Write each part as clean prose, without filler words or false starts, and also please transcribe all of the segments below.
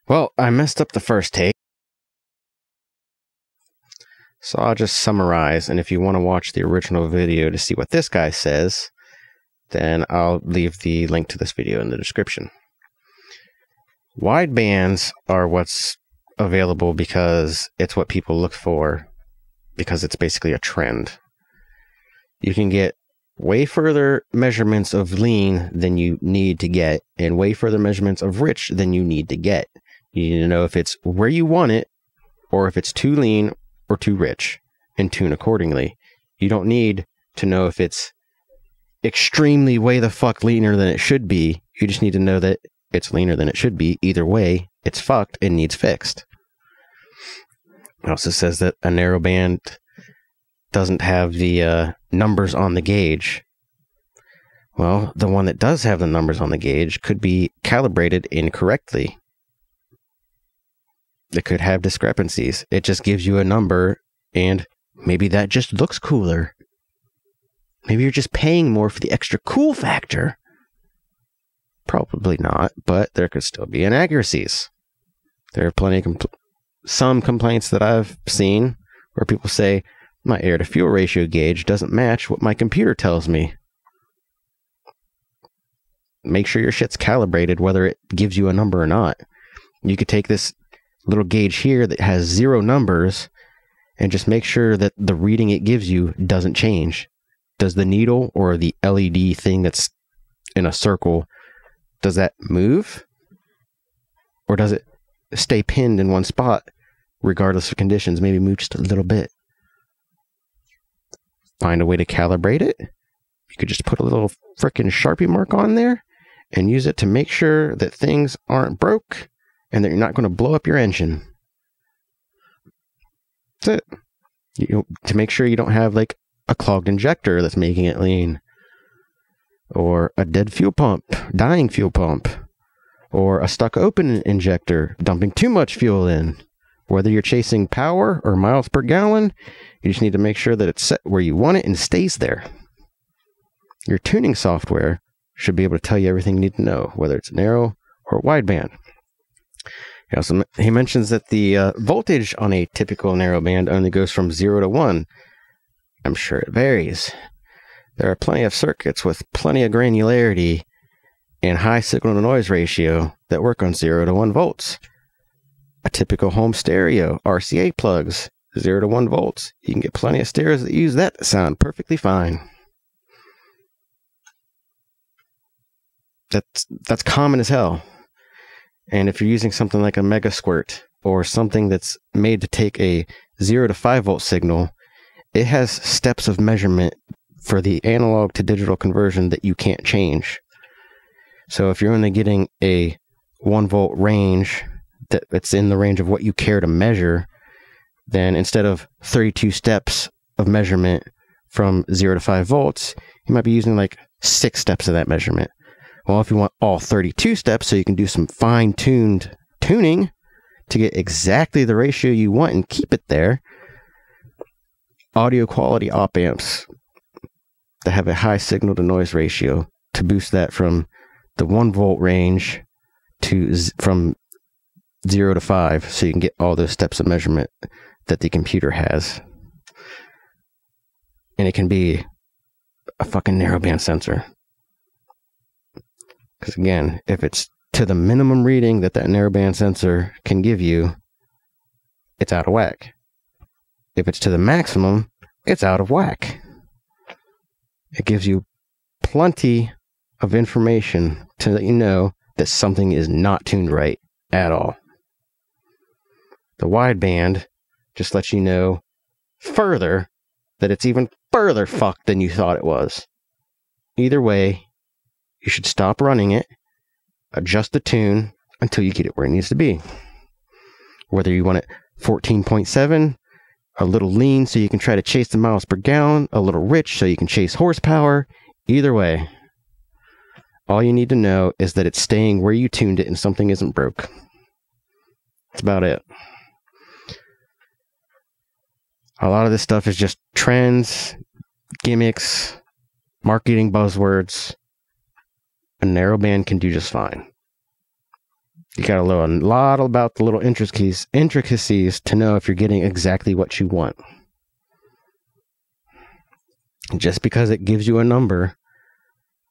Well, I messed up the first take, so I'll just summarize, and if you want to watch the original video to see what this guy says, then I'll leave the link to this video in the description. Wide bands are what's available because it's what people look for, because it's basically a trend. You can get way further measurements of lean than you need to get, and way further measurements of rich than you need to get. You need to know if it's where you want it, or if it's too lean or too rich, and tune accordingly. You don't need to know if it's extremely way the fuck leaner than it should be. You just need to know that it's leaner than it should be. Either way, it's fucked and needs fixed. It also says that a narrow band doesn't have the numbers on the gauge. Well, the one that does have the numbers on the gauge could be calibrated incorrectly. It could have discrepancies. It just gives you a number, and maybe that just looks cooler. Maybe you're just paying more for the extra cool factor. Probably not, but there could still be inaccuracies. There are plenty of some complaints that I've seen where people say, my air to fuel ratio gauge doesn't match what my computer tells me. Make sure your shit's calibrated, whether it gives you a number or not. You could take this little gauge here that has 0 numbers and just make sure that the reading it gives you doesn't change. Does the needle or the LED thing that's in a circle, does that move? Or does it stay pinned in one spot regardless of conditions? Maybe move just a little bit. Find a way to calibrate it. You could just put a little frickin' Sharpie mark on there and use it to make sure that things aren't broke and that you're not going to blow up your engine. That's it. To make sure you don't have like a clogged injector that's making it lean, or a dead fuel pump, dying fuel pump, or a stuck open injector dumping too much fuel in. Whether you're chasing power or miles per gallon, you just need to make sure that it's set where you want it and stays there. Your tuning software should be able to tell you everything you need to know, whether it's narrow or wideband. He mentions that the voltage on a typical narrow band only goes from 0 to 1. I'm sure it varies. There are plenty of circuits with plenty of granularity and high signal-to-noise ratio that work on 0 to 1 volts. A typical home stereo, RCA plugs, 0 to 1 volts. You can get plenty of stereos that use that sound perfectly fine. That's common as hell. And if you're using something like a mega squirt or something that's made to take a 0 to 5 volt signal, it has steps of measurement for the analog to digital conversion that you can't change. So if you're only getting a 1 volt range that's in the range of what you care to measure, then instead of 32 steps of measurement from 0 to 5 volts, you might be using like 6 steps of that measurement. Well, if you want all 32 steps so you can do some fine-tuned tuning to get exactly the ratio you want and keep it there, audio quality op amps that have a high signal-to-noise ratio to boost that from the 1 volt range to from 0 to 5 so you can get all those steps of measurement that the computer has. And it can be a fucking narrowband sensor. Because again, if it's to the minimum reading that narrowband sensor can give you, it's out of whack. If it's to the maximum, it's out of whack. It gives you plenty of information to let you know that something is not tuned right at all. The wideband just lets you know further that it's even further fucked than you thought it was. Either way, you should stop running it, adjust the tune until you get it where it needs to be. Whether you want it 14.7, a little lean so you can try to chase the miles per gallon, a little rich so you can chase horsepower, either way, all you need to know is that it's staying where you tuned it and something isn't broke. That's about it. A lot of this stuff is just trends, gimmicks, marketing buzzwords. A narrow band can do just fine. You got to know a lot about the little intricacies to know if you're getting exactly what you want. Just because it gives you a number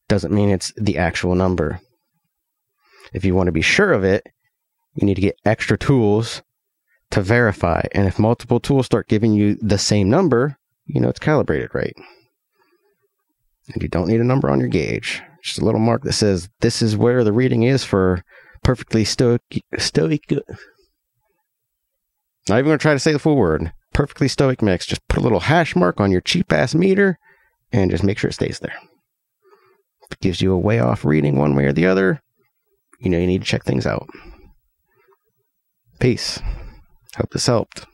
doesn't mean it's the actual number. If you want to be sure of it, you need to get extra tools to verify. And if multiple tools start giving you the same number, you know it's calibrated right. And you don't need a number on your gauge. Just a little mark that says this is where the reading is for perfectly stoic. Not even going to try to say the full word. Perfectly stoic mix. Just put a little hash mark on your cheap ass meter and just make sure it stays there. If it gives you a way off reading one way or the other, you know you need to check things out. Peace. Hope this helped.